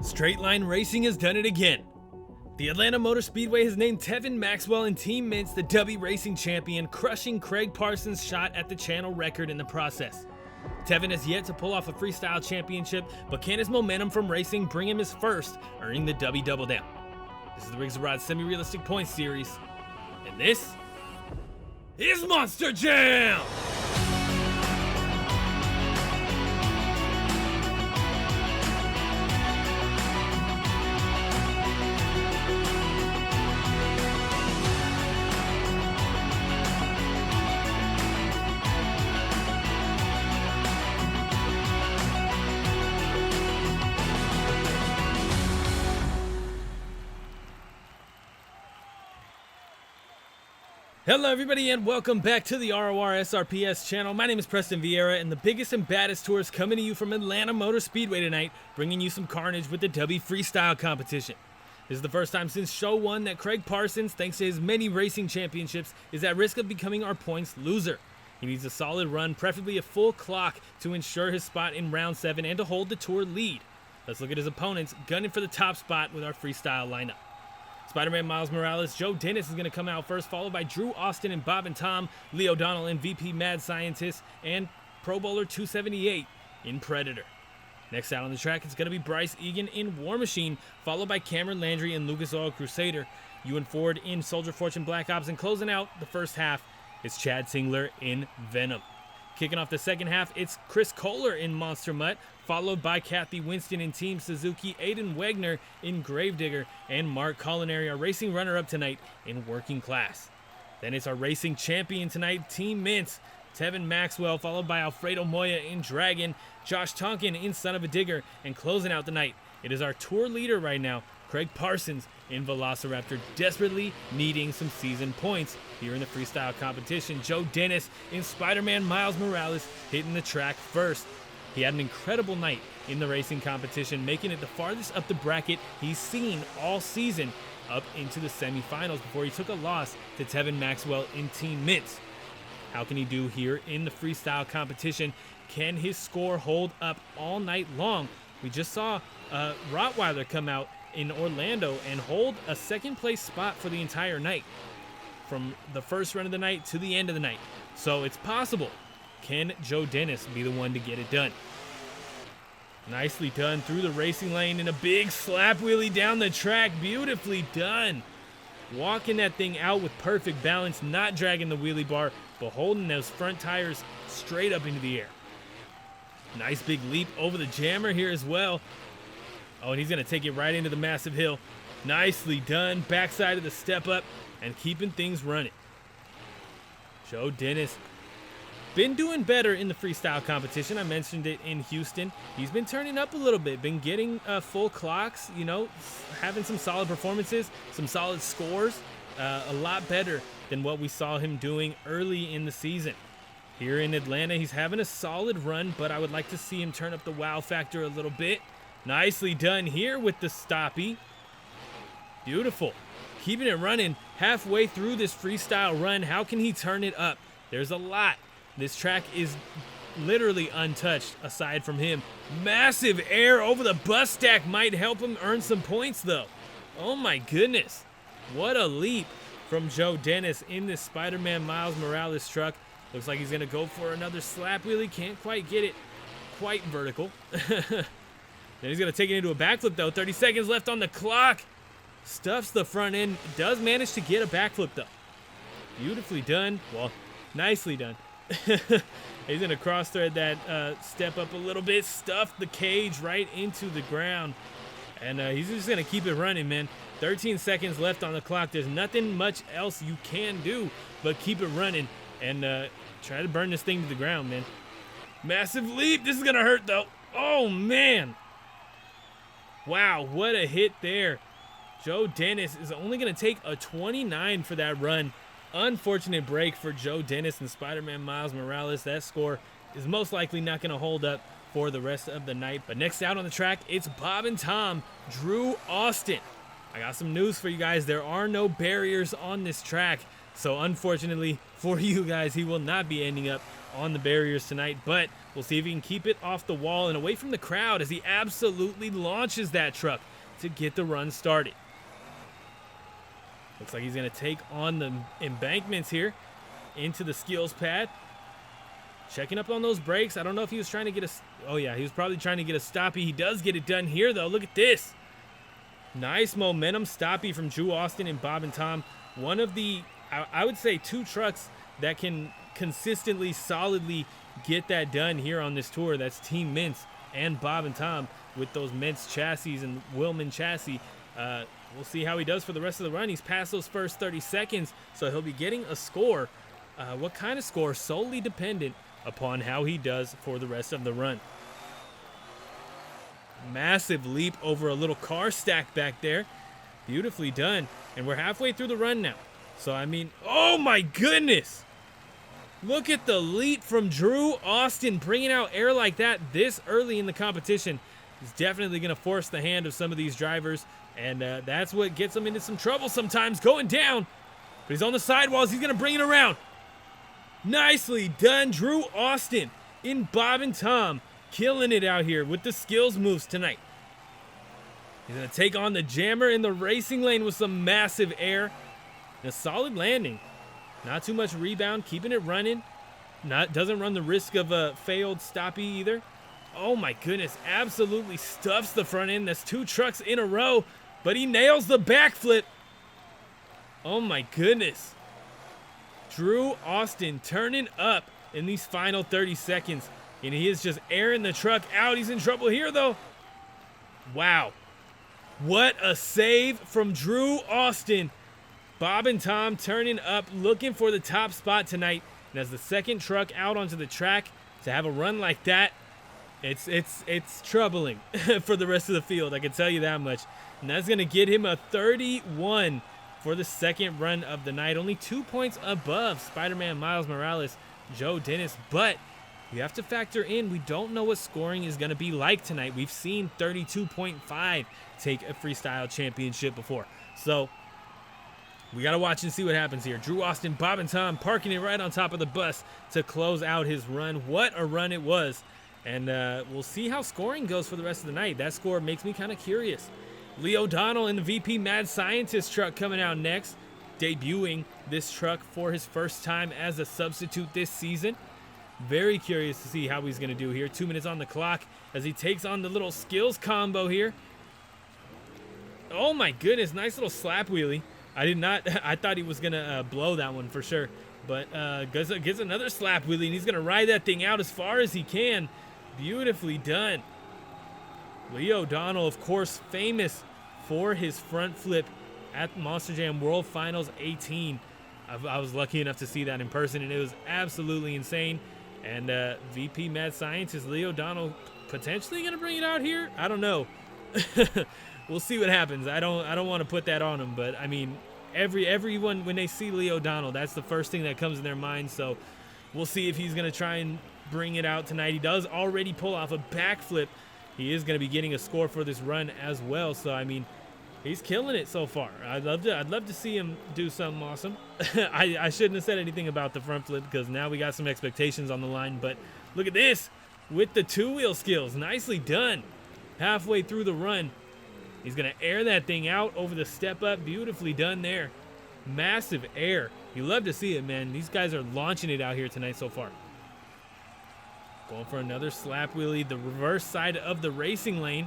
Straight line racing has done it again. The Atlanta Motor Speedway has named Tevin Maxwell and Team Meents the Dubby Racing Champion, crushing Kraig Parsons' shot at the channel record in the process. Tevin has yet to pull off a freestyle championship, but can his momentum from racing bring him his first, earning the Dubby Double Down? This is the Rigs of Rod semi-realistic points series, and this is Monster Jam! Hello everybody and welcome back to the RORSRPS channel. My name is Preston Vieira and the Biggest and Baddest Tour is coming to you from Atlanta Motor Speedway tonight, bringing you some carnage with the Dubby Freestyle competition. This is the first time since show 1 that Kraig Parsons, thanks to his many racing championships, is at risk of becoming our points loser. He needs a solid run, preferably a full clock, to ensure his spot in round 7 and to hold the tour lead. Let's look at his opponents, gunning for the top spot with our freestyle lineup. Spider-Man Miles Morales, Joe Dennis is going to come out first, followed by Drew Austin and Bob and Tom, Lee O'Donnell and VP Mad Scientist, and Pro Bowler 278 in Predator. Next out on the track, it's going to be Bryce Eagan in War Machine, followed by Cameron Landry in Lucas Oil Crusader, Ewan Ford in Soldier Fortune Black Ops, and closing out the first half is Chad Tingler in Venom. Kicking off the second half, it's Chris Kohler in Monster Mutt, followed by Kathy Winston in Team Suzuki, Aiden Wegner in Gravedigger, and Mark Colineri, our racing runner-up tonight in Working Class. Then it's our racing champion tonight, Team Meents, Tevin Maxwell, followed by Alfredo Moya in Dragon, Josh Tonkin in Son of a Digger, and closing out the night, it is our tour leader right now, Kraig Parsons in Velociraptor, desperately needing some season points here in the freestyle competition. Joe Dennis in Spider-Man Miles Morales hitting the track first. He had an incredible night in the racing competition, making it the farthest up the bracket he's seen all season, up into the semifinals before he took a loss to Tevin Maxwell in Team Meents. How can he do here in the freestyle competition? Can his score hold up all night long? We just saw Rottweiler come out in Orlando and hold a second place spot for the entire night, from the first run of the night to the end of the night. So it's possible. Can Joe Dennis be the one to get it done? Nicely done through the racing lane in a big slap wheelie down the track. Beautifully done. Walking that thing out with perfect balance, not dragging the wheelie bar, but holding those front tires straight up into the air. Nice big leap over the jammer here as well. Oh, and he's going to take it right into the massive hill. Nicely done. Backside of the step up and keeping things running. Joe Dennis been doing better in the freestyle competition. I mentioned it in Houston. He's been turning up a little bit, been getting full clocks, you know, having some solid performances, some solid scores, a lot better than what we saw him doing early in the season. Here in Atlanta, he's having a solid run, but I would like to see him turn up the wow factor a little bit. Nicely done here with the stoppie. Beautiful. Keeping it running halfway through this freestyle run. How can he turn it up? There's a lot. This track is literally untouched aside from him. Massive air over the bus stack might help him earn some points though. Oh my goodness. What a leap from Joe Dennis in this Spider-Man Miles Morales truck. Looks like he's going to go for another slap wheelie. Can't quite get it quite vertical. Then he's going to take it into a backflip though. 30 seconds left on the clock. Stuffs the front end. Does manage to get a backflip though. Beautifully done. Well, nicely done. He's going to cross thread that step up a little bit. Stuff the cage right into the ground. And he's just going to keep it running, man. 13 seconds left on the clock. There's nothing much else you can do but keep it running and try to burn this thing to the ground, man. Massive leap. This is going to hurt though. Oh, man. Wow, what a hit there. Joe Dennis is only going to take a 29 for that run. Unfortunate break for Joe Dennis and Spider-Man Miles Morales. That score is most likely not going to hold up for the rest of the night. But next out on the track, it's Bob and Tom, Drew Austin. I got some news for you guys. There are no barriers on this track. So unfortunately for you guys. He will not be ending up on the barriers tonight, but we'll see if he can keep it off the wall and away from the crowd as he absolutely launches that truck to get the run started. Looks like he's going to take on the embankments here into the skills pad. Checking up on those brakes. I don't know if he was trying to get a... Oh, yeah, he was probably trying to get a stoppie. He does get it done here, though. Look at this. Nice momentum stoppie from Drew Austin and Bob and Tom. One of the, I would say, 2 trucks that can consistently, solidly get that done here on this tour. That's Team Meents and Bob and Tom with those Meents chassis and Wilman chassis. We'll see how he does for the rest of the run. He's passed those first 30 seconds, so he'll be getting a score. What kind of score? Solely dependent upon how he does for the rest of the run. Massive leap over a little car stack back there. Beautifully done. And we're halfway through the run now. So, I mean, oh my goodness. Look at the leap from Drew Austin. Bringing out air like that this early in the competition is definitely going to force the hand of some of these drivers. And that's what gets them into some trouble sometimes, going down. But he's on the sidewalls. He's going to bring it around. Nicely done, Drew Austin in Bob and Tom. Killing it out here with the skills moves tonight. He's going to take on the jammer in the racing lane with some massive air. And a solid landing. Not too much rebound, keeping it running. Doesn't run the risk of a failed stoppie either. Oh my goodness, absolutely stuffs the front end. That's 2 trucks in a row, but he nails the backflip. Oh my goodness. Drew Austin turning up in these final 30 seconds. And he is just airing the truck out. He's in trouble here, though. Wow. What a save from Drew Austin. Bob and Tom turning up, looking for the top spot tonight. And as the second truck out onto the track, to have a run like that, it's troubling for the rest of the field. I can tell you that much. And that's going to get him a 31 for the second run of the night. Only 2 points above Spider-Man Miles Morales, Joe Dennis. But you have to factor in, we don't know what scoring is going to be like tonight. We've seen 32.5 take a freestyle championship before. So we got to watch and see what happens here. Drew Austin, Bob and Tom parking it right on top of the bus to close out his run. What a run it was. And we'll see how scoring goes for the rest of the night. That score makes me kind of curious. Lee O'Donnell in the VP Mad Scientist truck coming out next. Debuting this truck for his first time as a substitute this season. Very curious to see how he's going to do here. 2 minutes on the clock as he takes on the little skills combo here. Oh my goodness, nice little slap wheelie. I thought he was going to blow that one for sure. But gets another slap wheelie, and he's going to ride that thing out as far as he can. Beautifully done. Lee O'Donnell, of course, famous for his front flip at Monster Jam World Finals 18. I was lucky enough to see that in person, and it was absolutely insane. And VP Mad Scientist Lee O'Donnell potentially going to bring it out here? I don't know. We'll see what happens. I don't want to put that on him, but I mean, everyone when they see Lee O'Donnell, that's the first thing that comes in their mind. So we'll see if he's going to try and bring it out tonight. He does already pull off a backflip. He is going to be getting a score for this run as well. So I mean, he's killing it so far. I'd love to see him do something awesome. I shouldn't have said anything about the front flip because now we got some expectations on the line. But look at this with the 2-wheel skills. Nicely done. Halfway through the run, he's going to air that thing out over the step up. Beautifully done there. Massive air. You love to see it, man. These guys are launching it out here tonight so far. Going for another slap wheelie, the reverse side of the racing lane.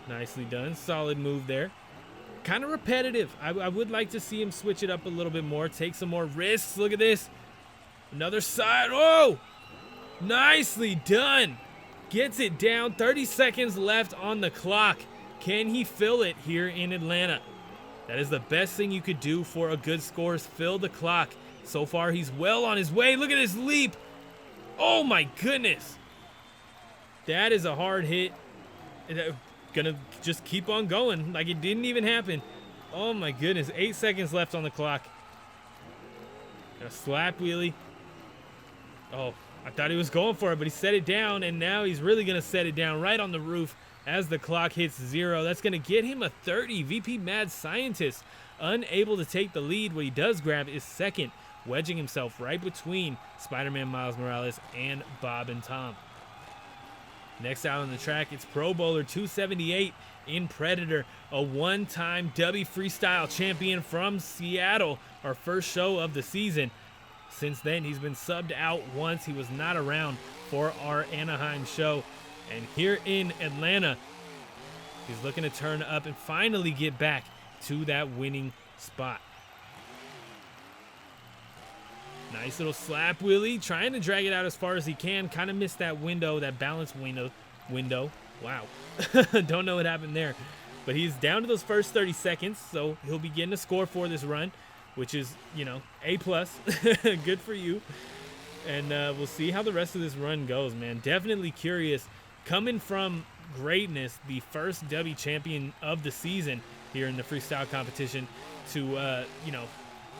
Nicely done. Solid move there. Kind of repetitive. I would like to see him switch it up a little bit more. Take some more risks. Look at this. Another side. Oh! Nicely done. Gets it down. 30 seconds left on the clock. Can he fill it here in Atlanta? That is the best thing you could do for a good score is fill the clock. So far, he's well on his way. Look at his leap. Oh, my goodness. That is a hard hit. Gonna just keep on going like it didn't even happen. Oh, my goodness. 8 seconds left on the clock. A slap wheelie. Oh, I thought he was going for it, but he set it down, and now he's really going to set it down right on the roof as the clock hits 0. That's going to get him a 30. VP Mad Scientist unable to take the lead. What he does grab is second wedging himself right between Spider-Man Miles Morales and Bob and Tom. Next out on the track, it's Pro Bowler 278 in Predator, a one-time Dubby Freestyle Champion from Seattle, our first show of the season. Since then, he's been subbed out once. He was not around for our Anaheim show. And here in Atlanta, he's looking to turn up and finally get back to that winning spot. Nice little slap wheelie, trying to drag it out as far as he can. Kind of missed that window, that balance window. Wow. Don't know what happened there. But he's down to those first 30 seconds, so he'll be getting a score for this run, which is, you know, A+. Good for you. And we'll see how the rest of this run goes, man. Definitely curious. Coming from greatness, the first Dubby champion of the season here in the freestyle competition, to, you know,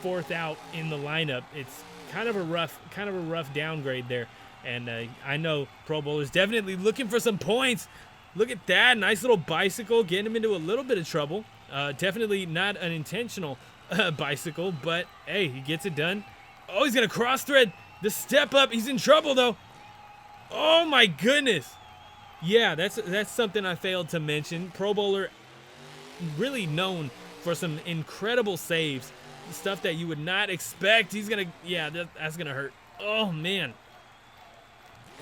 fourth out in the lineup. It's kind of a rough downgrade there. And I know Pro Bowler's definitely looking for some points. Look at that. Nice little bicycle, getting him into a little bit of trouble. Definitely not an intentional bicycle, but hey, he gets it done. Oh, he's going to cross thread the step up. He's in trouble, though. Oh, my goodness. Yeah, that's something I failed to mention. Pro Bowler, really known for some incredible saves. Stuff that you would not expect. He's going to, yeah, that's going to hurt. Oh, man.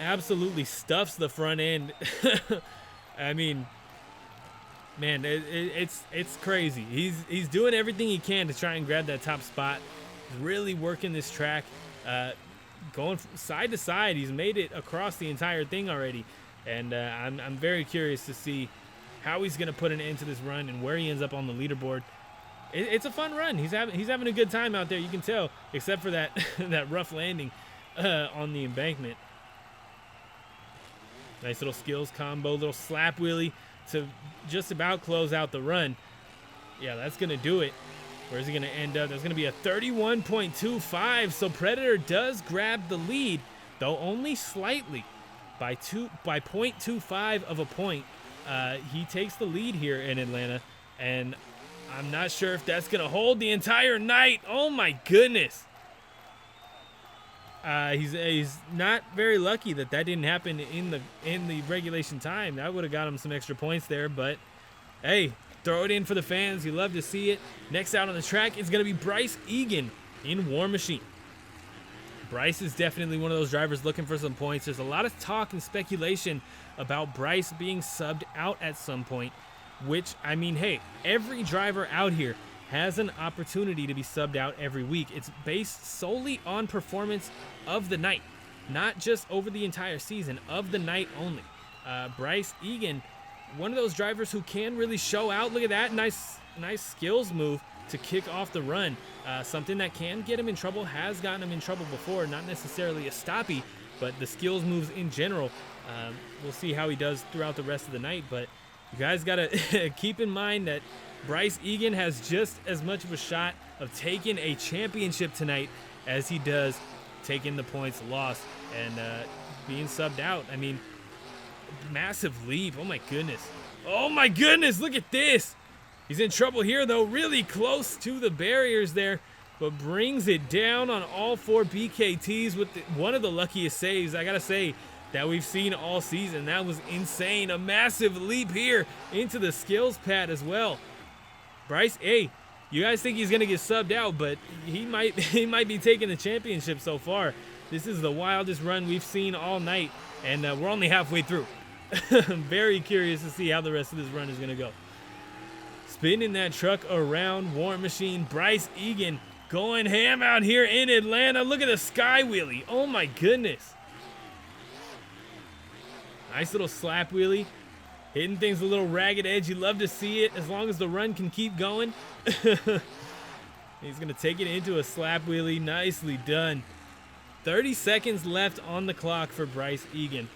Absolutely stuffs the front end. I mean, man, it's crazy. He's doing everything he can to try and grab that top spot. Really working this track, going from side to side. He's made it across the entire thing already, and I'm very curious to see how he's going to put an end to this run and where he ends up on the leaderboard. It's a fun run. He's having a good time out there. You can tell, except for that that rough landing on the embankment. Nice little skills combo, little slap wheelie to just about close out the run. Yeah, that's going to do it. Where's he going to end up? There's going to be a 31.25, so Predator does grab the lead, though only slightly, by 0.25 of a point. He takes the lead here in Atlanta, and I'm not sure if that's going to hold the entire night. Oh, my goodness. He's not very lucky that didn't happen in the regulation time. That would have got him some extra points there, but hey, throw it in for the fans. You love to see it. Next out on the track is going to be Bryce Eagan in War Machine. Bryce is definitely one of those drivers looking for some points. There's a lot of talk and speculation about Bryce being subbed out at some point, which, I mean, hey, every driver out here has an opportunity to be subbed out every week. It's based solely on performance of the night, not just over the entire season, of the night only. Bryce Eagan, one of those drivers who can really show out. Look at that, nice skills move to kick off the run. Something that can get him in trouble, has gotten him in trouble before, not necessarily a stoppie, but the skills moves in general. We'll see how he does throughout the rest of the night, but you guys gotta keep in mind that Bryce Eagan has just as much of a shot of taking a championship tonight as he does taking the points lost and being subbed out. I mean, massive leap. Oh my goodness. Oh my goodness, look at this. He's in trouble here though, really close to the barriers there, but brings it down on all four BKTs with one of the luckiest saves, I gotta say, that we've seen all season. That was insane. A massive leap here into the skills pad as well. Bryce, hey, you guys think he's gonna get subbed out, but he might be taking the championship so far. This is the wildest run we've seen all night, and we're only halfway through. I'm very curious to see how the rest of this run is gonna go. Spinning that truck around War Machine, Bryce Eagan going ham out here in Atlanta. Look at the sky wheelie. Oh my goodness. Nice little slap wheelie. Hitting things a little ragged edge. You love to see it as long as the run can keep going. He's going to take it into a slap wheelie. Nicely done. 30 seconds left on the clock for Bryce Eagan.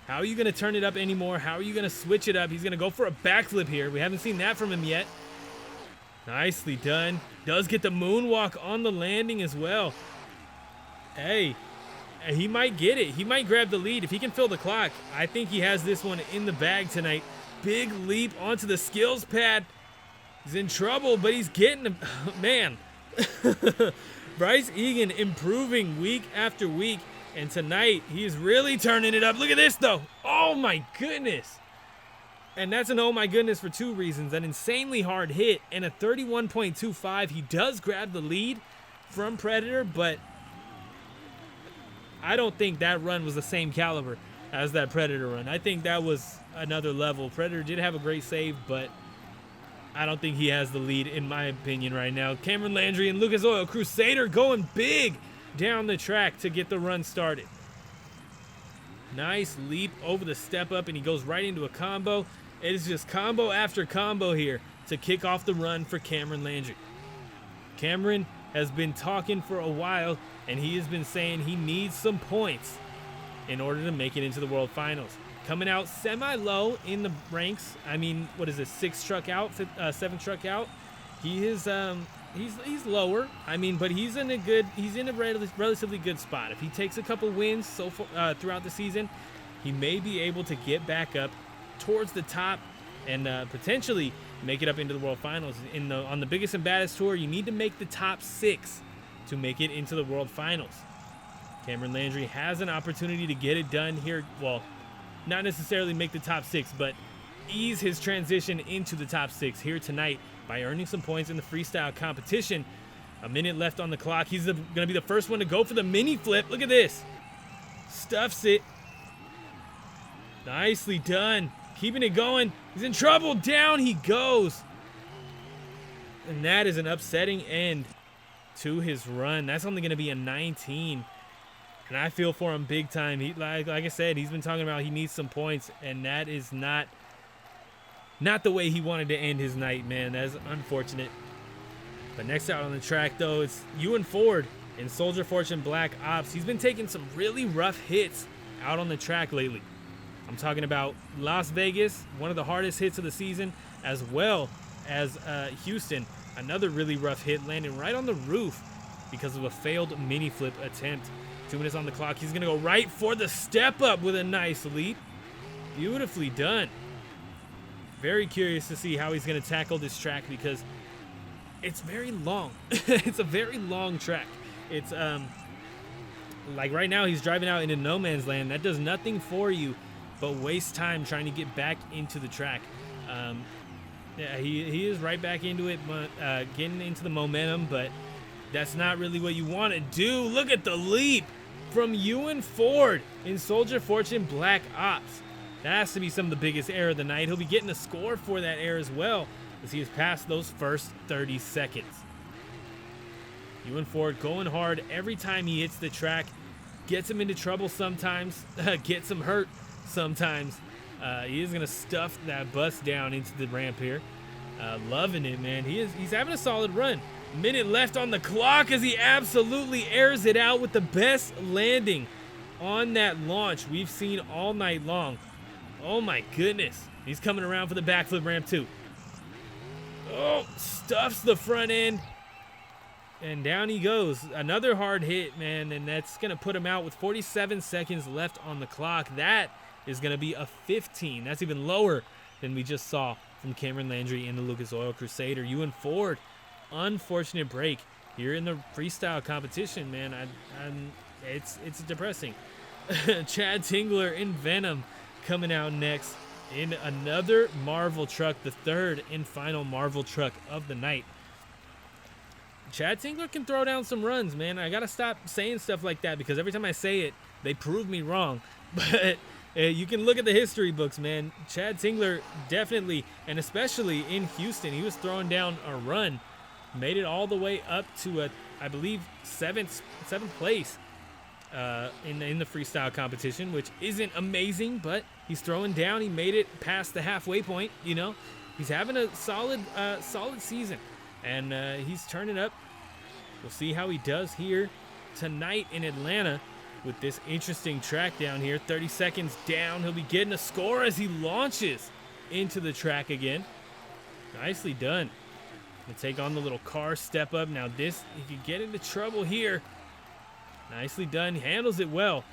How are you going to turn it up anymore? How are you going to switch it up? He's going to go for a backflip here. We haven't seen that from him yet. Nicely done. Does get the moonwalk on the landing as well. Hey, he might get it. He might grab the lead. If he can fill the clock, I think he has this one in the bag tonight. Big leap onto the skills pad. He's in trouble, but he's getting him. Man. Bryce Egan improving week after week. And tonight, he's really turning it up. Look at this, though. Oh, my goodness. And that's an oh, my goodness for two reasons. An insanely hard hit and a 31.25. He does grab the lead from Predator, but I don't think that run was the same caliber as that Predator run. I think that was another level. Predator did have a great save, but I don't think he has the lead, in my opinion, right now. Cameron Landry and Lucas Oil Crusader going big down the track to get the run started. Nice leap over the step up, and he goes right into a combo. It is just combo after combo here to kick off the run for Cameron Landry. Cameron has been talking for a while, and he has been saying he needs some points in order to make it into the World Finals. Coming out semi-low in the ranks. I mean, what is it, 6 truck out, 7 truck out? He is he's lower. I mean, but he's in a relatively good spot. If he takes a couple wins so far, throughout the season, he may be able to get back up towards the top and potentially make it up into the World Finals. On the Biggest and Baddest Tour, you need to make the top 6 to make it into the World Finals. Cameron Landry has an opportunity to get it done here. Well, not necessarily make the top 6, but ease his transition into the top 6 here tonight by earning some points in the freestyle competition. A minute left on the clock. He's going to be the first one to go for the mini flip. Look at this. Stuffs it. Nicely done. Keeping it going. He's in trouble. Down he goes. And that is an upsetting end to his run. That's only going to be a 19. And I feel for him big time. Like I said, he's been talking about he needs some points, and that is not the way he wanted to end his night, man. That's unfortunate. But next out on the track, though, it's Ewan Ford in Soldier Fortune Black Ops. He's been taking some really rough hits out on the track lately. I'm talking about Las Vegas, one of the hardest hits of the season, as well as Houston, another really rough hit, landing right on the roof because of a failed mini flip attempt. 2 minutes on the clock. He's going to go right for the step up with a nice leap. Beautifully done. Very curious to see how he's going to tackle this track because it's very long. It's a very long track. It's like right now he's driving out into no man's land. That does nothing for you but waste time trying to get back into the track. Yeah, he is right back into it, getting into the momentum, but that's not really what you want to do. Look at the leap from Ewan Ford in Soldier Fortune Black Ops. That has to be some of the biggest air of the night. He'll be getting a score for that air as well as he has passed those first 30 seconds. Ewan Ford going hard every time he hits the track. Gets him into trouble sometimes. Gets him hurt sometimes. He is going to stuff that bus down into the ramp here. Loving it, man. He's having a solid run. Minute left on the clock as he absolutely airs it out with the best landing on that launch we've seen all night long. Oh my goodness. He's coming around for the backflip ramp too. Oh, stuffs the front end. And down he goes. Another hard hit, man, and that's going to put him out with 47 seconds left on the clock. That is going to be a 15. That's even lower than we just saw from Cameron Landry and the Lucas Oil Crusader. Ewan Ford, unfortunate break here in the freestyle competition, man. It's depressing. Chad Tingler in Venom coming out next in another Marvel truck, the third and final Marvel truck of the night. Chad Tingler can throw down some runs, man. I gotta stop saying stuff like that because every time I say it, they prove me wrong. But you can look at the history books, man. Chad Tingler definitely, and especially in Houston, he was throwing down a run. Made it all the way up to I believe seventh place in the freestyle competition, which isn't amazing, but he's throwing down. He made it past the halfway point. You know, he's having a solid season, and he's turning up. We'll see how he does here tonight in Atlanta with this interesting track down here. 30 seconds down, he'll be getting a score as he launches into the track again. Nicely done. To take on the little car step up. Now this, he could get into trouble here. Nicely done. He handles it well.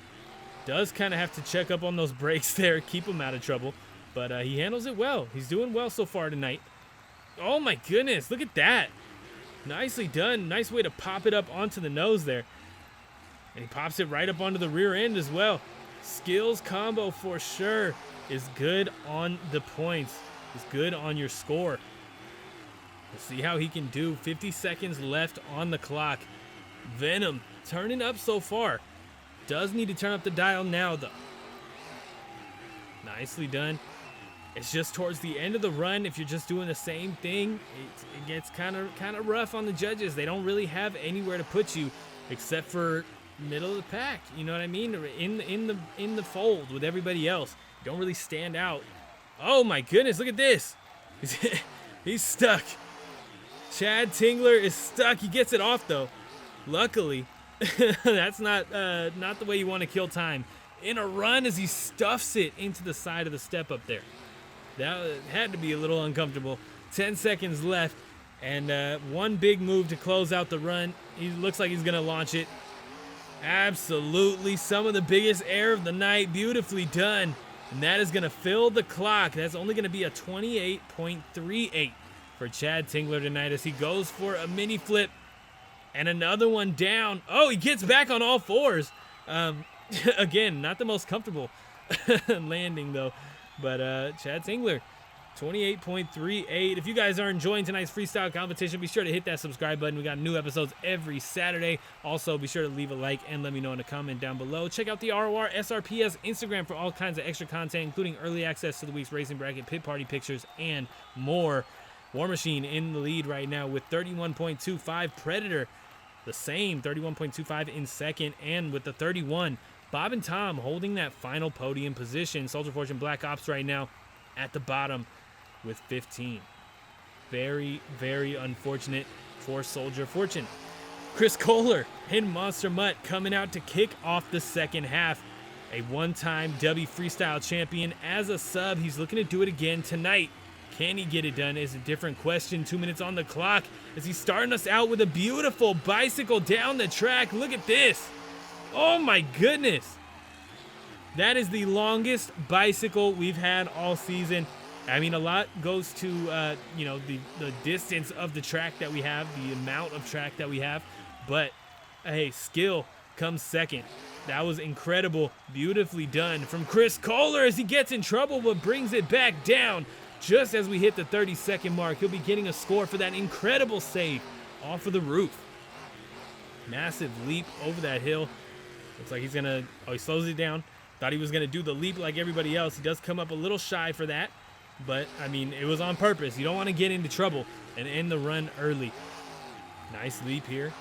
Does kind of have to check up on those brakes there, keep him out of trouble. But he handles it well. He's doing well so far tonight. Oh my goodness, look at that. Nicely done. Nice way to pop it up onto the nose there. And he pops it right up onto the rear end as well. Skills combo for sure is good on the points. Is good on your score. Let's see how he can do. 50 seconds left on the clock. Venom turning up so far. Does need to turn up the dial now though. Nicely done. It's just towards the end of the run. If you're just doing the same thing, it gets kind of rough on the judges. They don't really have anywhere to put you except for middle of the pack. You know what I mean? In the fold with everybody else. You don't really stand out. Oh my goodness! Look at this. He's stuck. Chad Tingler is stuck. He gets it off though. Luckily, that's not the way you want to kill time. In a run as he stuffs it into the side of the step up there. That had to be a little uncomfortable. 10 seconds left, and one big move to close out the run. He looks like he's going to launch it. Absolutely some of the biggest air of the night. Beautifully done. And that is going to fill the clock. That's only going to be a 28.38 for Chad Tingler tonight as he goes for a mini flip. And another one down. Oh, he gets back on all fours. Again, not the most comfortable landing, though. But Chad Tingler, 28.38. If you guys are enjoying tonight's freestyle competition, be sure to hit that subscribe button. We got new episodes every Saturday. Also, be sure to leave a like and let me know in a comment down below. Check out the RORSRPS Instagram for all kinds of extra content, including early access to the week's racing bracket, pit party pictures, and more. War Machine in the lead right now with 31.25. Predator, the same, 31.25 in second, and with the 31. Bob and Tom holding that final podium position. Soldier Fortune Black Ops right now at the bottom with 15. Very, very unfortunate for Soldier Fortune. Chris Kohler and Monster Mutt coming out to kick off the second half. A one-time Dubby Freestyle Champion as a sub. He's looking to do it again tonight. Can he get it done is a different question. 2 minutes on the clock as he's starting us out with a beautiful bicycle down the track. Look at this. Oh my goodness. That is the longest bicycle we've had all season. I mean, a lot goes to, the distance of the track that we have, the amount of track that we have. But, hey, skill comes second. That was incredible. Beautifully done from Chris Kohler as he gets in trouble but brings it back down. Just as we hit the 30-second mark, he'll be getting a score for that incredible save off of the roof. Massive leap over that hill. Looks like he's going to... Oh, he slows it down. Thought he was going to do the leap like everybody else. He does come up a little shy for that. But, I mean, it was on purpose. You don't want to get into trouble and end the run early. Nice leap here.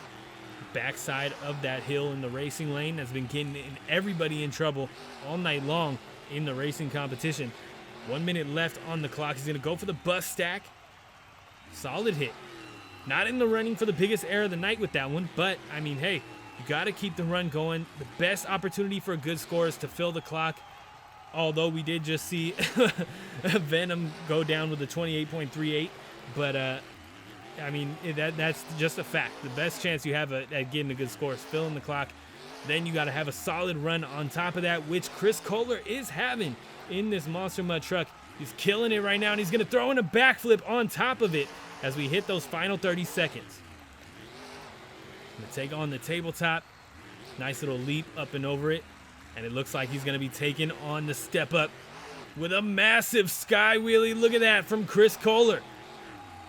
Backside of that hill in the racing lane that's been getting everybody in trouble all night long in the racing competition. 1 minute left on the clock. He's going to go for the bus stack. Solid hit. Not in the running for the biggest air of the night with that one. But, I mean, hey, you got to keep the run going. The best opportunity for a good score is to fill the clock. Although we did just see Venom go down with a 28.38. But, I mean, that's just a fact. The best chance you have at getting a good score is filling the clock. Then you got to have a solid run on top of that, which Chris Kohler is having in this Monster Mud truck. He's killing it right now, and he's going to throw in a backflip on top of it as we hit those final 30 seconds. Going to take on the tabletop. Nice little leap up and over it. And it looks like he's going to be taking on the step up with a massive sky wheelie. Look at that from Chris Kohler.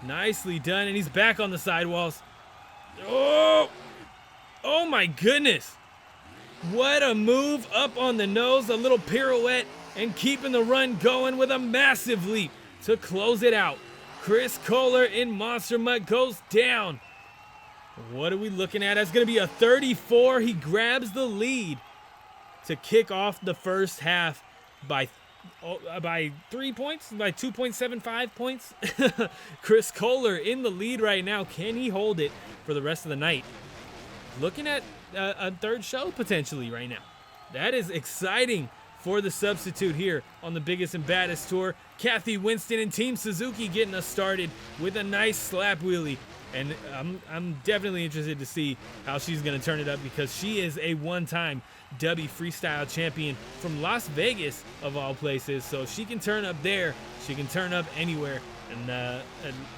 Nicely done, and he's back on the sidewalls. Oh my goodness. What a move up on the nose, a little pirouette, and keeping the run going with a massive leap to close it out. Chris Kohler in Monster Mutt goes down. What are we looking at? That's going to be a 34. He grabs the lead to kick off the first half by 3 points, by 2.75 points. Chris Kohler in the lead right now. Can he hold it for the rest of the night? Looking at a third show potentially right now. That is exciting for the substitute here on the Biggest and Baddest Tour. Kathy Winston and Team Suzuki getting us started with a nice slap wheelie. And I'm definitely interested to see how she's going to turn it up because she is a one-time Dubby Freestyle Champion from Las Vegas, of all places. So if she can turn up there, she can turn up anywhere. And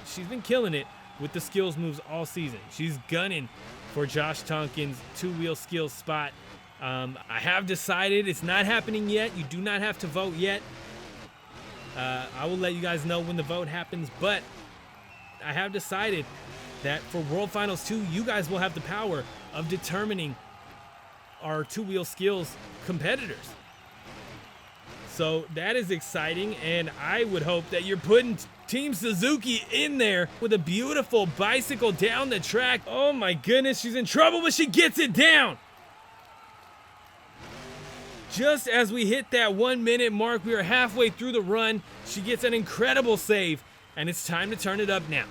she's been killing it with the skills moves all season. She's gunning for Josh Tonkin's two-wheel skills spot. I have decided it's not happening yet. You do not have to vote yet. I will let you guys know when the vote happens, but I have decided that for World Finals 2, you guys will have the power of determining our two-wheel skills competitors. So that is exciting, and I would hope that you're putting Team Suzuki in there with a beautiful bicycle down the track. Oh my goodness, she's in trouble, but she gets it down. Just as we hit that 1 minute mark, we are halfway through the run. She gets an incredible save, and it's time to turn it up now.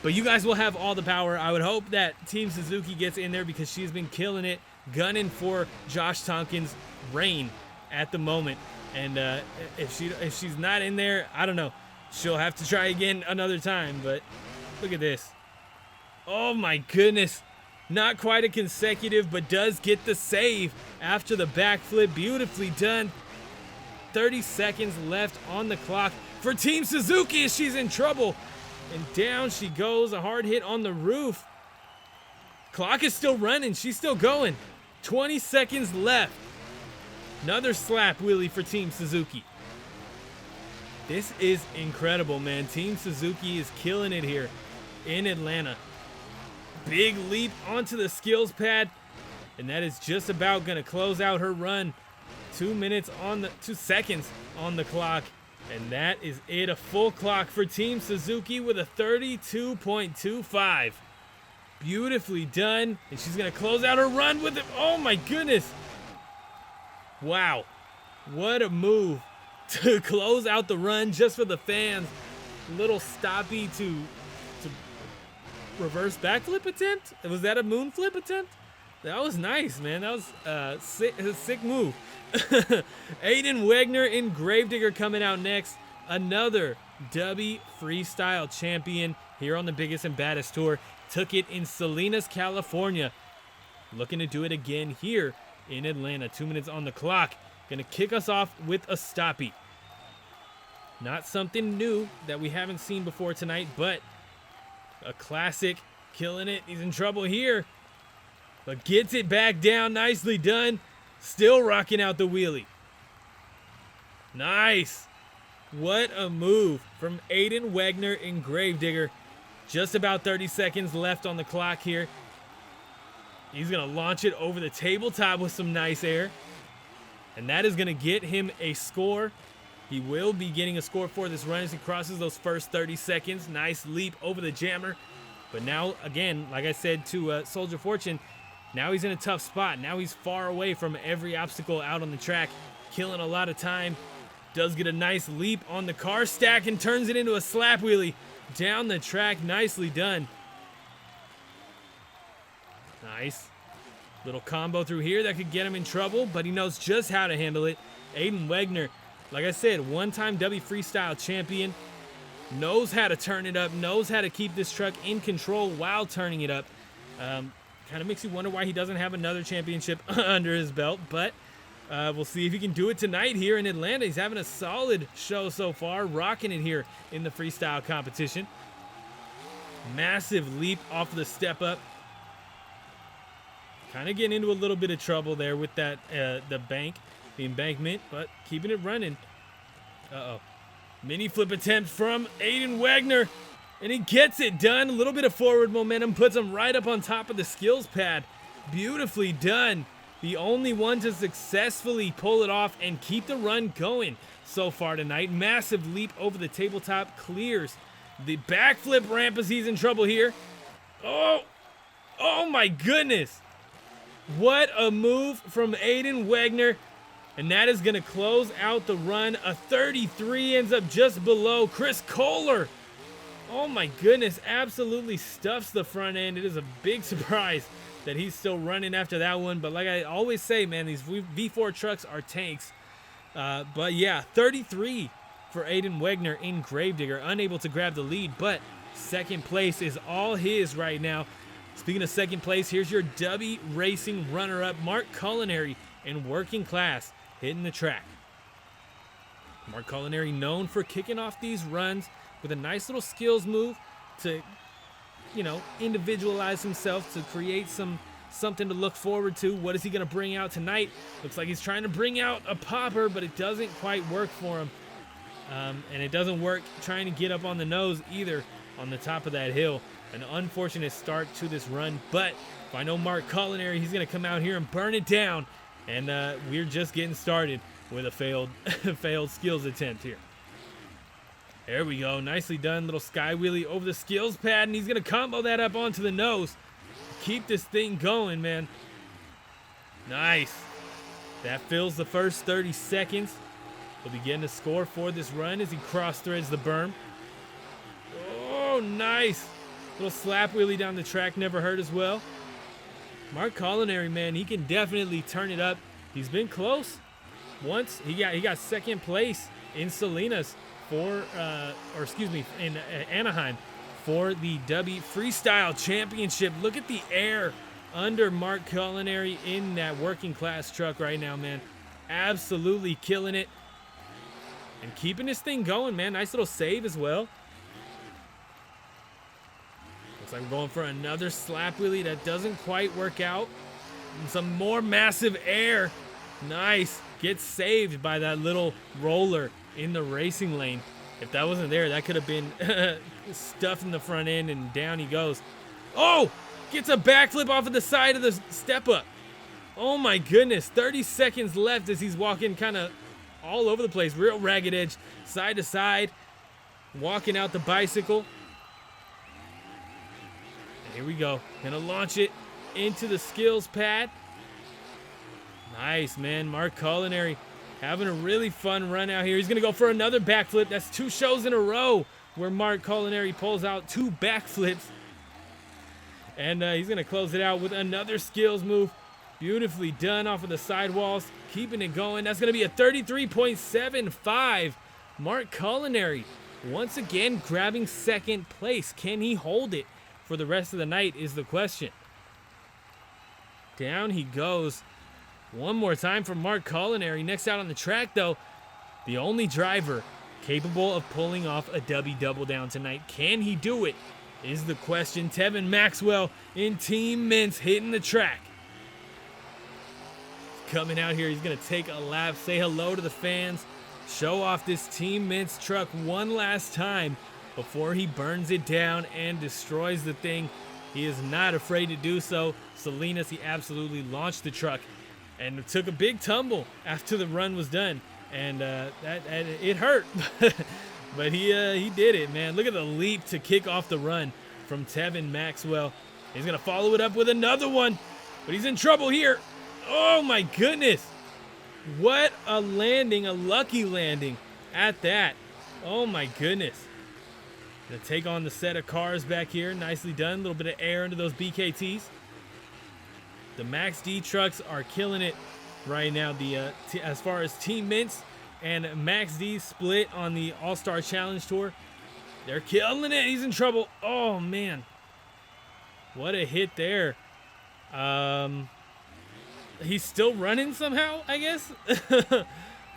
But you guys will have all the power. I would hope that Team Suzuki gets in there because she's been killing it, gunning for Josh Tonkin's reign at the moment. And if she's not in there, I don't know. She'll have to try again another time, but look at this. Oh my goodness. Not quite a consecutive, but does get the save after the backflip. Beautifully done. 30 seconds left on the clock for Team Suzuki as she's in trouble. And down she goes. A hard hit on the roof. Clock is still running. She's still going. 20 seconds left. Another slap wheelie for Team Suzuki. This is incredible, man. Team Suzuki is killing it here in Atlanta. Big leap onto the skills pad, and that is just about going to close out her run. 2 seconds on the clock, and that is it. A full clock for Team Suzuki with a 32.25. Beautifully done, and she's going to close out her run with it. Oh my goodness. Wow, what a move to close out the run just for the fans. Little stoppy to reverse backflip attempt. Was that a moon flip attempt? That was nice, man. That was a sick move. Aiden, Wegner, and Gravedigger coming out next. Another Dubby Freestyle Champion here on the Biggest and Baddest Tour. Took it in Salinas, California. Looking to do it again here in Atlanta. 2 minutes on the clock. Gonna kick us off with a stoppie. Not something new that we haven't seen before tonight, but a classic. Killing it. He's in trouble here, but gets it back down. Nicely done. Still rocking out the wheelie. Nice. What a move from Aiden, Wagner, and Gravedigger. Just about 30 seconds left on the clock here. He's going to launch it over the tabletop with some nice air. And that is going to get him a score. He will be getting a score for this run as he crosses those first 30 seconds. Nice leap over the jammer. But now, again, like I said to Soldier Fortune, now he's in a tough spot. Now he's far away from every obstacle out on the track, killing a lot of time. Does get a nice leap on the car stack and turns it into a slap wheelie down the track. Nicely done. Nice. Little combo through here that could get him in trouble, but he knows just how to handle it. Aiden Wegner, like I said, one-time Dubby Freestyle Champion. Knows how to turn it up, knows how to keep this truck in control while turning it up. Kind of makes you wonder why he doesn't have another championship under his belt, but we'll see if he can do it tonight here in Atlanta. He's having a solid show so far, rocking it here in the freestyle competition. Massive leap off the step up. Kind of getting into a little bit of trouble there with that the embankment, but keeping it running. Uh-oh. Mini flip attempt from Aiden Wagner, and he gets it done. A little bit of forward momentum puts him right up on top of the skills pad. Beautifully done. The only one to successfully pull it off and keep the run going so far tonight. Massive leap over the tabletop, clears the backflip ramp as he's in trouble here. Oh my goodness. What a move from Aiden Wagner. And that is going to close out the run. A 33 ends up just below Chris Kohler. Oh my goodness, absolutely stuffs the front end. It is a big surprise that he's still running after that one. But like I always say, man, these V4 trucks are tanks. But yeah, 33 for Aiden Wegner in Gravedigger. Unable to grab the lead, but second place is all his right now. Speaking of second place, here's your Dubby Racing runner-up, Mark Colineri in Working Class, hitting the track. Mark Colineri known for kicking off these runs with a nice little skills move to individualize himself to create something to look forward to. What is he going to bring out tonight? Looks like he's trying to bring out a popper, but it doesn't quite work for him. And it doesn't work trying to get up on the nose either on the top of that hill. An unfortunate start to this run, but if I know Mark Colineri, he's going to come out here and burn it down. And we're just getting started with a failed skills attempt here. There we go. Nicely done. Little sky wheelie over the skills pad, and he's going to combo that up onto the nose. Keep this thing going, man. Nice. That fills the first 30 seconds. He'll be getting a score for this run as he cross-threads the berm. Oh, nice. Little slap wheelie down the track never hurt as well. Mark Colineri, man, he can definitely turn it up. He's been close. Once he got second place in Salinas in Anaheim for the Dubby Freestyle Championship. Look at the air under Mark Colineri in that working class truck right now, man. Absolutely killing it and keeping this thing going, man. Nice little save as well. Looks like we're going for another slap wheelie that doesn't quite work out. And some more massive air. Nice. Gets saved by that little roller in the racing lane. If that wasn't there, that could have been stuffed in the front end, and down he goes. Oh! Gets a backflip off of the side of the step up. Oh my goodness. 30 seconds left as he's walking kind of all over the place. Real ragged edge, side to side. Walking out the bicycle. And here we go. Gonna launch it into the skills pad. Nice, man. Mark Colineri having a really fun run out here. He's going to go for another backflip. That's 2 shows in a row where Mark Colineri pulls out 2 backflips. And he's going to close it out with another skills move. Beautifully done off of the sidewalls. Keeping it going. That's going to be a 33.75. Mark Colineri once again grabbing second place. Can he hold it for the rest of the night is the question. Down he goes. One more time for Mark Colineri. Next out on the track, though, the only driver capable of pulling off a Dubby Double Down tonight. Can he do it is the question. Tevin Maxwell in Team Meents hitting the track. Coming out here, he's going to take a lap, say hello to the fans, show off this Team Meents truck one last time before he burns it down and destroys the thing. He is not afraid to do so. Salinas, he absolutely launched the truck and took a big tumble after the run was done, and it hurt, but he did it, man. Look at the leap to kick off the run from Tevin Maxwell. He's gonna follow it up with another one, but he's in trouble here. Oh my goodness, what a landing, a lucky landing at that. Oh my goodness. Gonna take on the set of cars back here. Nicely done. A little bit of air into those BKTs. The Max D trucks are killing it right now. As far as Team Meents and Max D split on the All-Star Challenge Tour, they're killing it. He's in trouble. Oh, man. What a hit there. He's still running somehow, I guess.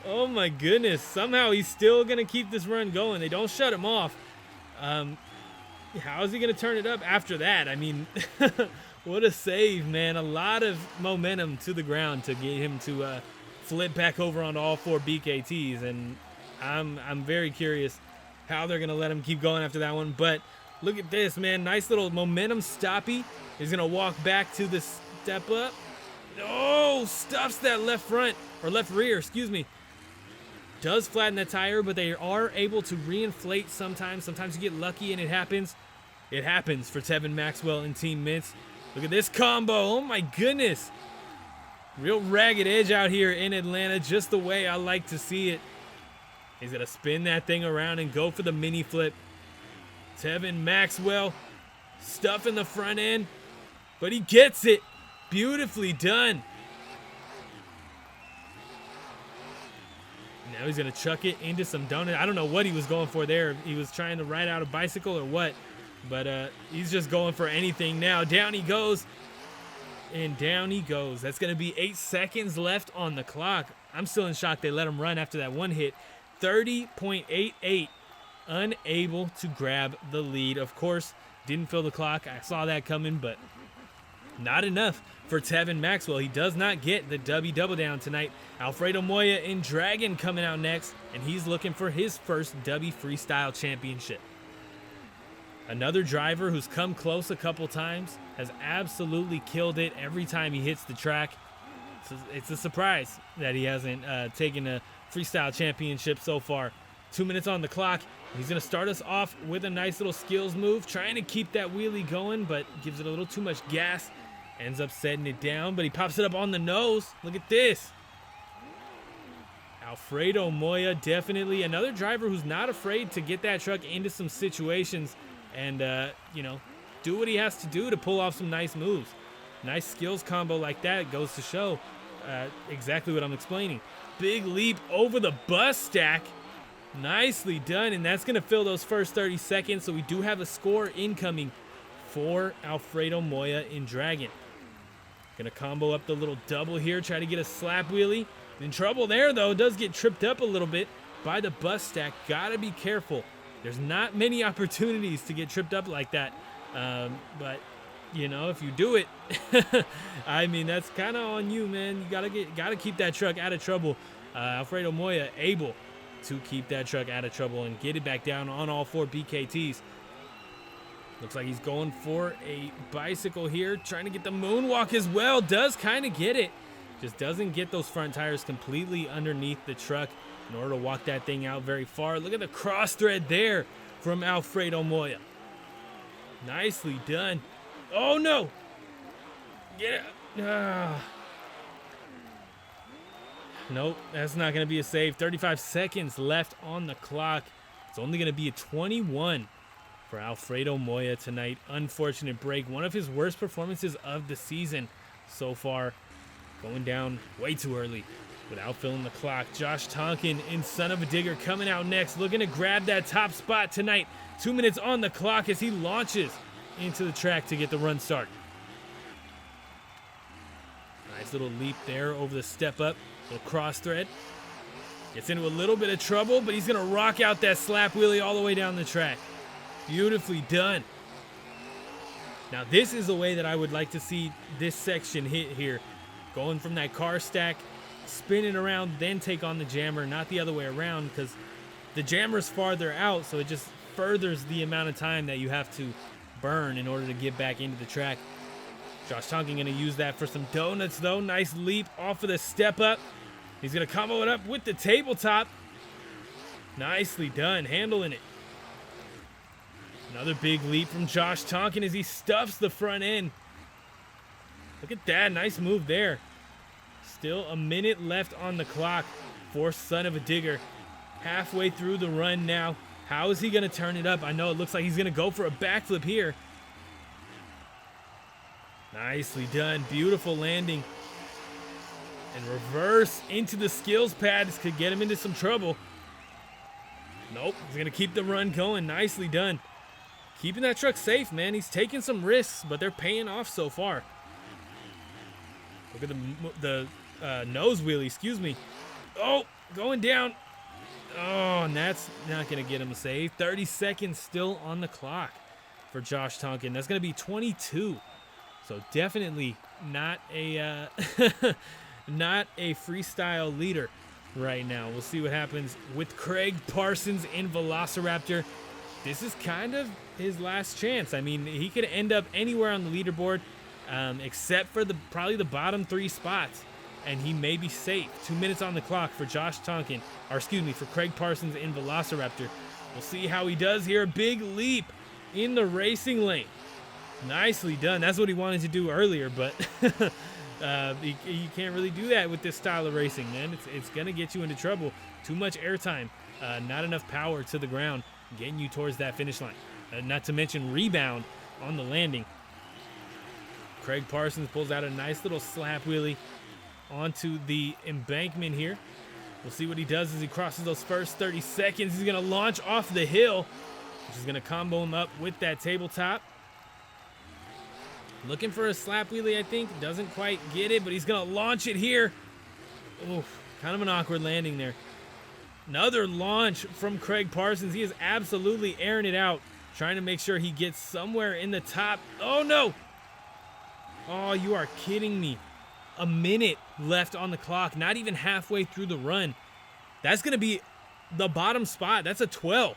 Oh, my goodness. Somehow he's still going to keep this run going. They don't shut him off. How is he going to turn it up after that? I mean... What a save, man. A lot of momentum to the ground to get him to flip back over on all 4 BKTs. And I'm very curious how they're going to let him keep going after that one. But look at this, man. Nice little momentum stoppy. He's going to walk back to the step up. Oh, stuffs that left front, or left rear, excuse me. Does flatten that tire, but they are able to reinflate sometimes. Sometimes you get lucky and it happens. It happens for Tevin Maxwell and Team Meents. Look at this combo. Oh, my goodness. Real ragged edge out here in Atlanta, just the way I like to see it. He's going to spin that thing around and go for the mini flip. Tevin Maxwell stuff in the front end, but he gets it. Beautifully done. Now he's going to chuck it into some donut. I don't know what he was going for there. He was trying to ride out a bicycle or what. But he's just going for anything now. Down he goes. And down he goes. That's going to be 8 seconds left on the clock. I'm still in shock they let him run after that one hit. 30.88. Unable to grab the lead. Of course, Didn't fill the clock. I saw that coming, but not enough for Tevin Maxwell. He does not get the Dubby Double Down tonight. Alfredo Moya in Dragon coming out next, and he's looking for his first Dubby Freestyle Championship. Another driver who's come close a couple times, has absolutely killed it every time he hits the track. It's a surprise that he hasn't taken a Freestyle Championship so far. 2 minutes on the clock. He's going to start us off with a nice little skills move, trying to keep that wheelie going, but gives it a little too much gas. Ends up setting it down, but he pops it up on the nose. Look at this. Alfredo Moya, definitely another driver who's not afraid to get that truck into some situations and, you know, do what he has to do to pull off some nice moves. Nice skills combo like that goes to show exactly what I'm explaining. Big leap over the bus stack. Nicely done, and that's going to fill those first 30 seconds, so we do have a score incoming for Alfredo Moya in Dragon. Going to combo up the little double here, try to get a slap wheelie. In trouble there, though. Does get tripped up a little bit by the bus stack. Got to be careful. There's not many opportunities to get tripped up like that, but you know, if you do it, I mean, that's kind of on you, man. You gotta keep that truck out of trouble. Alfredo Moya able to keep that truck out of trouble and get it back down on all 4 BKTs. Looks like he's going for a bicycle here, trying to get the moonwalk as well. Does kind of get it. Just doesn't get those front tires completely underneath the truck in order to walk that thing out very far. Look at the cross thread there from Alfredo Moya. Nicely done. Oh, no. Get it. Nope, that's not going to be a save. 35 seconds left on the clock. It's only going to be a 21 for Alfredo Moya tonight. Unfortunate break. One of his worst performances of the season so far. Going down way too early without filling the clock. Josh Tonkin in Son of a Digger coming out next. Looking to grab that top spot tonight. 2 minutes on the clock as he launches into the track to get the run start. Nice little leap there over the step up. Little cross thread. Gets into a little bit of trouble, but he's going to rock out that slap wheelie all the way down the track. Beautifully done. Now this is the way that I would like to see this section hit here. Going from that car stack, spinning around, then take on the jammer, not the other way around, because the jammer's farther out, so it just furthers the amount of time that you have to burn in order to get back into the track. Josh Tonkin going to use that for some donuts, though. Nice leap off of the step up. He's going to combo it up with the tabletop. Nicely done, handling it. Another big leap from Josh Tonkin as he stuffs the front end. Look at that, nice move there. Still a minute left on the clock for Son of a Digger. Halfway through the run now. How is he going to turn it up? I know it looks like he's going to go for a backflip here. Nicely done. Beautiful landing. And reverse into the skills pad. This could get him into some trouble. Nope. He's going to keep the run going. Nicely done. Keeping that truck safe, man. He's taking some risks, but they're paying off so far. Look at the nose wheelie. Excuse me. Oh, going down. Oh, and that's not going to get him a save. 30 seconds still on the clock for Josh Tonkin. That's going to be 22. So definitely not a not a freestyle leader right now. We'll see what happens with Kraig, Parsons, and Velociraptor. This is kind of his last chance. I mean, he could end up anywhere on the leaderboard except for probably the bottom 3 spots, and he may be safe. 2 minutes on the clock for Josh Tonkin, or excuse me, for Kraig, Parsons, and Velociraptor. We'll see how he does here. A big leap in the racing lane. Nicely done. That's what he wanted to do earlier, but you can't really do that with this style of racing, man. It's going to get you into trouble. Too much airtime, not enough power to the ground, getting you towards that finish line. Not to mention rebound on the landing. Kraig Parsons pulls out a nice little slap wheelie onto the embankment here. We'll see what he does as he crosses those first 30 seconds. He's going to launch off the hill, which is going to combo him up with that tabletop. Looking for a slap wheelie, I think. Doesn't quite get it, but he's going to launch it here. Oof, kind of an awkward landing there. Another launch from Kraig Parsons. He is absolutely airing it out, trying to make sure he gets somewhere in the top. Oh, no. Oh, you are kidding me. A minute left on the clock, not even halfway through the run. That's going to be the bottom spot. That's a 12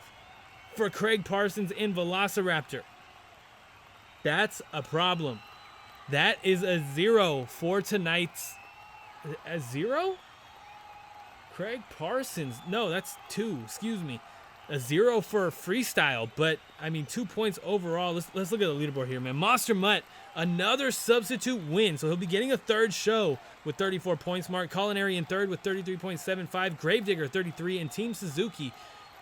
for Kraig, Parsons, and Velociraptor. That's a problem. That is a 0 for tonight's... A 0? Kraig, Parsons. No, that's 2. Excuse me. A 0 for freestyle, but I mean 2 points overall. Let's look at the leaderboard here, man. Monster Mutt, another substitute win, so he'll be getting a third show with 34 points. Mark Colineri in third with 33.75. Gravedigger 33, and Team Suzuki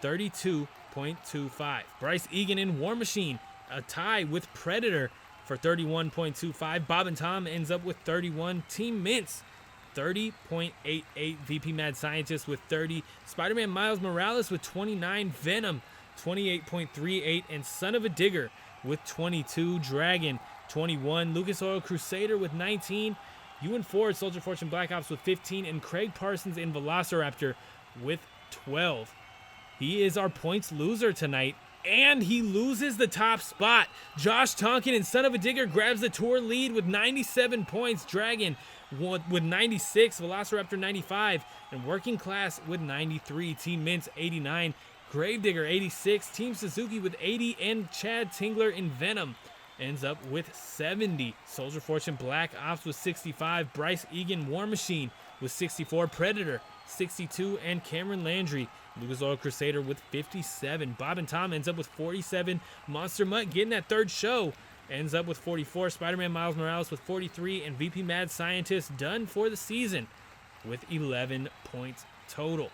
32.25. Bryce, Egan, and War Machine a tie with Predator for 31.25. Bob and Tom ends up with 31. Team Meents 30.88. VP Mad Scientist with 30. SpiderMan Miles Morales with 29. Venom 28.38. And Son of a Digger with 22. Dragon 21. Lucas Oil Crusader with 19. Youan Ford, Soldier Fortune Black Ops with 15. And Kraig, Parsons, and Velociraptor with 12. He is our points loser tonight, and he loses the top spot. Josh Tonkin and Son of a Digger grabs the tour lead with 97 points. Dragon with 96, Velociraptor 95, and Working Class with 93. Team Meents 89, Gravedigger 86, Team Suzuki with 80, and Chad Tingler in Venom ends up with 70. Soldier Fortune Black Ops with 65, Bryce, Egan, War Machine with 64, Predator 62, and Cameron Landry, Lucas Oil Crusader with 57. Bob and Tom ends up with 47. Monster Mutt getting that third show ends up with 44. Spider-Man Miles Morales with 43. And VP Mad Scientist done for the season with 11 points total.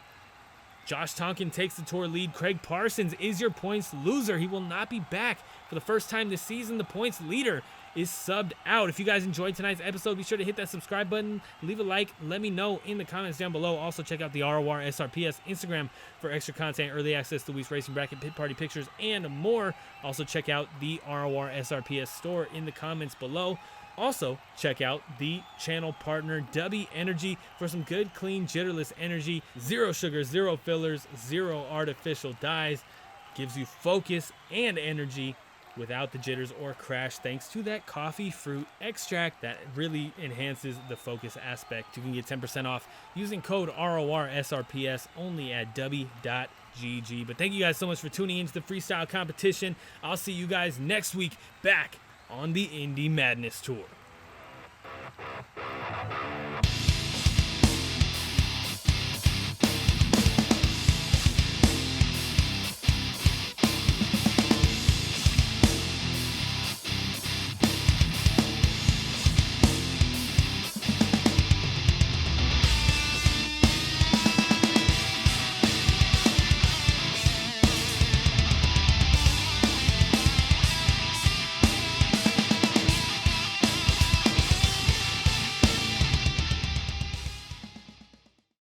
Josh Tonkin takes the tour lead. Kraig Parsons is your points loser. He will not be back for the first time this season. The points leader is subbed out. If you guys enjoyed tonight's episode, be sure to hit that subscribe button, leave a like, let me know in the comments down below. Also check out the RORSRPS Instagram for extra content, early access to the week's racing bracket, pit party pictures, and more. Also check out the RORSRPS store in the comments below. Also check out the channel partner Dubby Energy for some good, clean, jitterless energy. 0 sugar, 0 fillers, 0 artificial dyes. Gives you focus and energy without the jitters or crash, thanks to that coffee fruit extract that really enhances the focus aspect. You can get 10% off using code RORSRPS only at dubby.gg. But thank you guys so much for tuning into the freestyle competition. I'll see you guys next week back on the Indie Madness Tour.